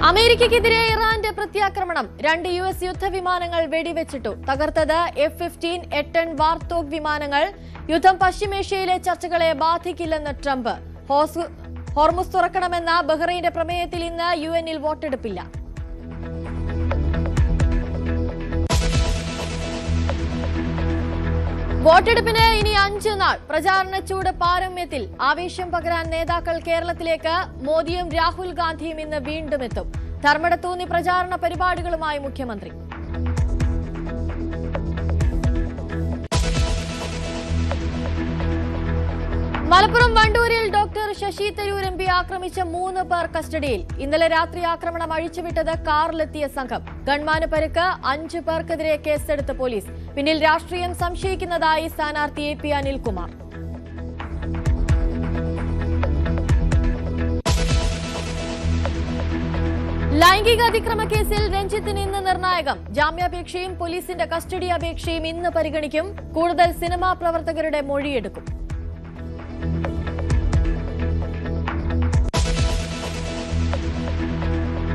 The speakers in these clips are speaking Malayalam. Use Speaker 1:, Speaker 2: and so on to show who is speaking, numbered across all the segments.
Speaker 1: അമേരിക്കയ്ക്കെതിരെ ഇറാന്റെ പ്രത്യാക്രമണം. 2 US യുദ്ധവിമാനങ്ങൾ വെടിവെച്ചിട്ടു. തകർത്തത് F-15 എട്ടൺ വാർത്തോഗ് വിമാനങ്ങൾ. യുദ്ധം പശ്ചിമേഷ്യയിലെ ചർച്ചകളെ ബാധിക്കില്ലെന്ന് ട്രംപ്. ഹോർമുസ് തുറക്കണമെന്ന ബഹ്റൈന്റെ പ്രമേയത്തിൽ ഇന്ന് UN-ൽ വോട്ടെടുപ്പില്ല. വോട്ടെടുപ്പിന് ഇനി 5 നാൾ. പ്രചാരണ ചൂട് പാരമ്യത്തിൽ. ആവേശം പകരാൻ നേതാക്കൾ കേരളത്തിലേക്ക്. മോദിയും രാഹുൽ ഗാന്ധിയും ഇന്ന് വീണ്ടും എത്തും. ധർമ്മടത്തൂന്നി പ്രചാരണ പരിപാടികളുമായി മുഖ്യമന്ത്രി. മലപ്പുറം വണ്ടൂരിൽ ഡോക്ടർ ശശി തരൂർ MP ആക്രമിച്ച 3 പേർ കസ്റ്റഡിയിൽ. ഇന്നലെ രാത്രി ആക്രമണം അഴിച്ചുവിട്ടത് കാറിലെത്തിയ സംഘം. ഗൺമാന് പരിക്ക്. 5 പേർക്കെതിരെ കേസെടുത്ത് പോലീസ്. പിന്നിൽ രാഷ്ട്രീയം സംശയിക്കുന്നതായി സ്ഥാനാർത്ഥി AP അനിൽകുമാർ. ലൈംഗിക അതിക്രമ കേസിൽ രഞ്ജിത്തിന് ഇന്ന് നിർണായകം. ജാമ്യാപേക്ഷയും പോലീസിന്റെ കസ്റ്റഡി അപേക്ഷയും ഇന്ന് പരിഗണിക്കും. കൂടുതൽ സിനിമാ പ്രവർത്തകരുടെ മൊഴിയെടുക്കും.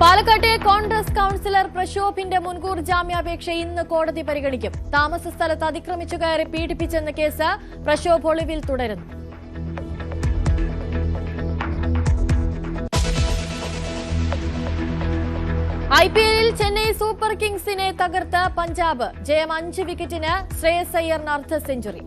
Speaker 1: പാലക്കാട്ടെ കോൺഗ്രസ് കൌൺസിലർ പ്രശോഭിന്റെ മുൻകൂർ ജാമ്യാപേക്ഷ ഇന്ന് കോടതി പരിഗണിക്കും. താമസ സ്ഥലത്ത് അതിക്രമിച്ചു കയറി പീഡിപ്പിച്ചെന്ന കേസ്. പ്രശോഭ് ഒളിവിൽ തുടരുന്നു. IPL-ൽ ചെന്നൈ സൂപ്പർ കിങ്സിനെ തകർത്ത് പഞ്ചാബ്. ജയം 5 വിക്കറ്റിന്. ശ്രേയസ് അയ്യറിന് അർദ്ധ സെഞ്ചുറി.